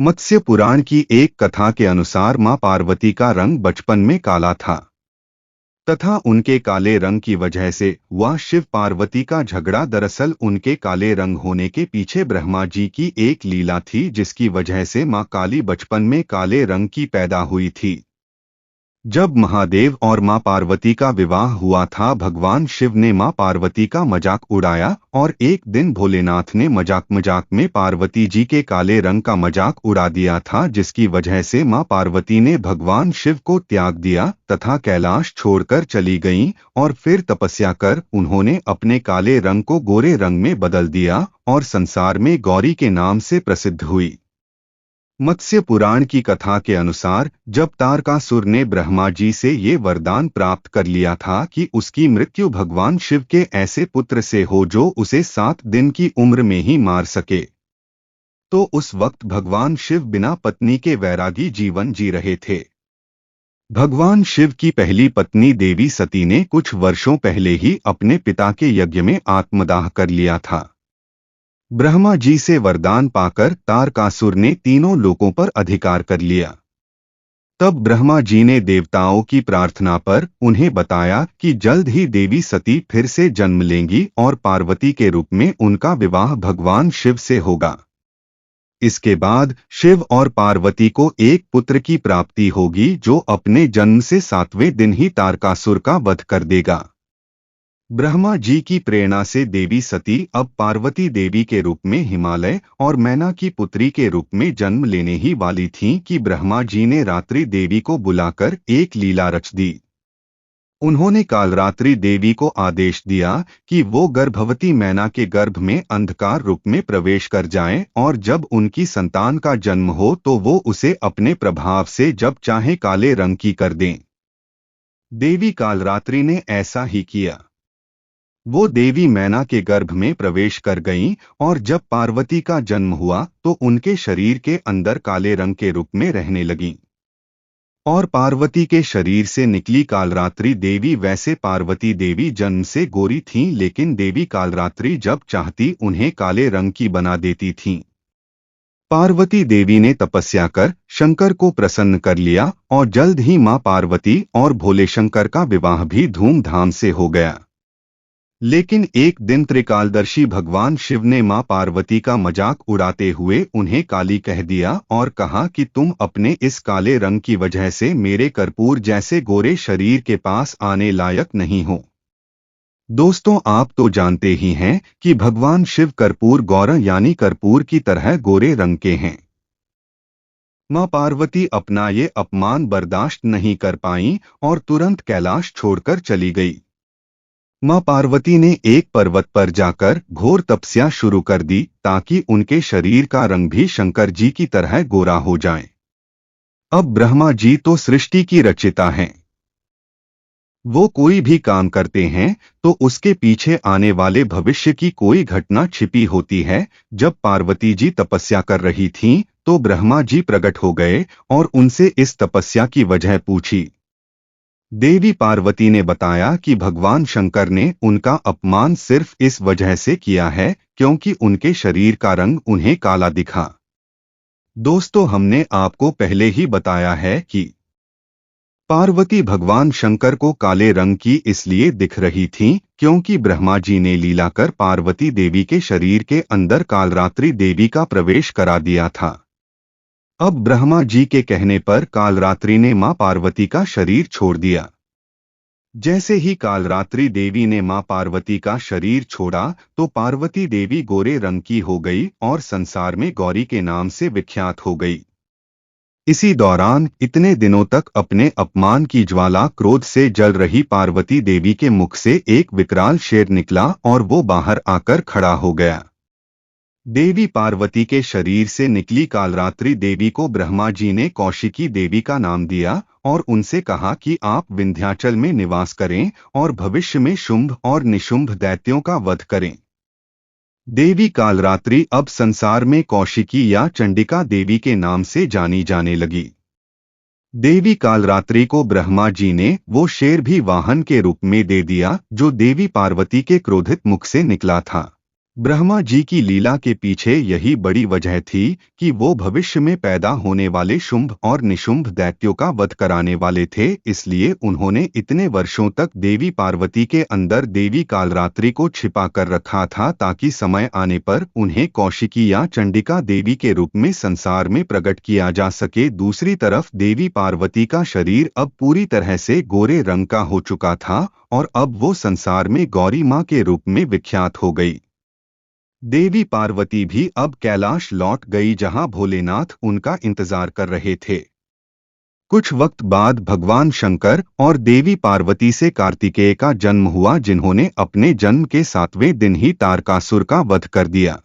मत्स्य पुराण की एक कथा के अनुसार मां पार्वती का रंग बचपन में काला था तथा उनके काले रंग की वजह से वह शिव पार्वती का झगड़ा दरअसल उनके काले रंग होने के पीछे ब्रह्मा जी की एक लीला थी, जिसकी वजह से मां काली बचपन में काले रंग की पैदा हुई थी। जब महादेव और मां पार्वती का विवाह हुआ था, भगवान शिव ने मां पार्वती का मजाक उड़ाया और एक दिन भोलेनाथ ने मजाक मजाक में पार्वती जी के काले रंग का मजाक उड़ा दिया था, जिसकी वजह से मां पार्वती ने भगवान शिव को त्याग दिया तथा कैलाश छोड़कर चली गईं और फिर तपस्या कर उन्होंने अपने काले रंग को गोरे रंग में बदल दिया और संसार में गौरी के नाम से प्रसिद्ध हुई। मत्स्य पुराण की कथा के अनुसार जब तारकासुर ने ब्रह्मा जी से ये वरदान प्राप्त कर लिया था कि उसकी मृत्यु भगवान शिव के ऐसे पुत्र से हो जो उसे 7 दिन की उम्र में ही मार सके, तो उस वक्त भगवान शिव बिना पत्नी के वैरागी जीवन जी रहे थे। भगवान शिव की पहली पत्नी देवी सती ने कुछ वर्षों पहले ही अपने पिता के यज्ञ में आत्मदाह कर लिया था। ब्रह्मा जी से वरदान पाकर तारकासुर ने तीनों लोकों पर अधिकार कर लिया। तब ब्रह्मा जी ने देवताओं की प्रार्थना पर उन्हें बताया कि जल्द ही देवी सती फिर से जन्म लेंगी और पार्वती के रूप में उनका विवाह भगवान शिव से होगा। इसके बाद शिव और पार्वती को एक पुत्र की प्राप्ति होगी जो अपने जन्म से 7वें दिन ही तारकासुर का वध कर देगा। ब्रह्मा जी की प्रेरणा से देवी सती अब पार्वती देवी के रूप में हिमालय और मैना की पुत्री के रूप में जन्म लेने ही वाली थीं कि ब्रह्मा जी ने रात्रि देवी को बुलाकर एक लीला रच दी। उन्होंने कालरात्रि देवी को आदेश दिया कि वो गर्भवती मैना के गर्भ में अंधकार रूप में प्रवेश कर जाएं और जब उनकी संतान का जन्म हो तो वो उसे अपने प्रभाव से जब चाहे काले रंग की कर दें। देवी कालरात्रि ने ऐसा ही किया। वो देवी मैना के गर्भ में प्रवेश कर गईं और जब पार्वती का जन्म हुआ तो उनके शरीर के अंदर काले रंग के रूप में रहने लगीं। और पार्वती के शरीर से निकली कालरात्रि देवी वैसे पार्वती देवी जन्म से गोरी थीं, लेकिन देवी कालरात्रि जब चाहती उन्हें काले रंग की बना देती थीं। पार्वती देवी ने तपस्या कर शंकर को प्रसन्न कर लिया और जल्द ही मां पार्वती और भोले शंकर का विवाह भी धूमधाम से हो गया। लेकिन एक दिन त्रिकालदर्शी भगवान शिव ने मां पार्वती का मजाक उड़ाते हुए उन्हें काली कह दिया और कहा कि तुम अपने इस काले रंग की वजह से मेरे कर्पूर जैसे गोरे शरीर के पास आने लायक नहीं हो। दोस्तों, आप तो जानते ही हैं कि भगवान शिव कर्पूर गौर यानी कर्पूर की तरह गोरे रंग के हैं। मां पार्वती अपना ये अपमान बर्दाश्त नहीं कर पाईं और तुरंत कैलाश छोड़कर चली गई। मां पार्वती ने एक पर्वत पर जाकर घोर तपस्या शुरू कर दी ताकि उनके शरीर का रंग भी शंकर जी की तरह गोरा हो जाए। अब ब्रह्मा जी तो सृष्टि की रचयिता हैं। वो कोई भी काम करते हैं तो उसके पीछे आने वाले भविष्य की कोई घटना छिपी होती है। जब पार्वती जी तपस्या कर रही थीं तो ब्रह्मा जी प्रकट हो गए और उनसे इस तपस्या की वजह पूछी। देवी पार्वती ने बताया कि भगवान शंकर ने उनका अपमान सिर्फ इस वजह से किया है क्योंकि उनके शरीर का रंग उन्हें काला दिखा। दोस्तों, हमने आपको पहले ही बताया है कि पार्वती भगवान शंकर को काले रंग की इसलिए दिख रही थीं क्योंकि ब्रह्मा जी ने लीला कर पार्वती देवी के शरीर के अंदर कालरात्रि देवी का प्रवेश करा दिया था। अब ब्रह्मा जी के कहने पर कालरात्रि ने मां पार्वती का शरीर छोड़ दिया। जैसे ही कालरात्रि देवी ने मां पार्वती का शरीर छोड़ा तो पार्वती देवी गोरे रंग की हो गई और संसार में गौरी के नाम से विख्यात हो गई। इसी दौरान इतने दिनों तक अपने अपमान की ज्वाला क्रोध से जल रही पार्वती देवी के मुख से एक विकराल शेर निकला और वो बाहर आकर खड़ा हो गया। देवी पार्वती के शरीर से निकली कालरात्रि देवी को ब्रह्मा जी ने कौशिकी देवी का नाम दिया और उनसे कहा कि आप विंध्याचल में निवास करें और भविष्य में शुंभ और निशुंभ दैत्यों का वध करें। देवी कालरात्रि अब संसार में कौशिकी या चंडिका देवी के नाम से जानी जाने लगी। देवी कालरात्रि को ब्रह्मा जी ने वो शेर भी वाहन के रूप में दे दिया जो देवी पार्वती के क्रोधित मुख से निकला था। ब्रह्मा जी की लीला के पीछे यही बड़ी वजह थी कि वो भविष्य में पैदा होने वाले शुंभ और निशुंभ दैत्यों का वध कराने वाले थे। इसलिए उन्होंने इतने वर्षों तक देवी पार्वती के अंदर देवी कालरात्रि को छिपा कर रखा था, ताकि समय आने पर उन्हें कौशिकी या चंडिका देवी के रूप में संसार में प्रकट किया जा सके। दूसरी तरफ देवी पार्वती का शरीर अब पूरी तरह से गोरे रंग का हो चुका था और अब वो संसार में गौरी माँ के रूप में विख्यात हो गई। देवी पार्वती भी अब कैलाश लौट गई, जहां भोलेनाथ उनका इंतजार कर रहे थे। कुछ वक्त बाद भगवान शंकर और देवी पार्वती से कार्तिकेय का जन्म हुआ, जिन्होंने अपने जन्म के 7वें दिन ही तारकासुर का वध कर दिया।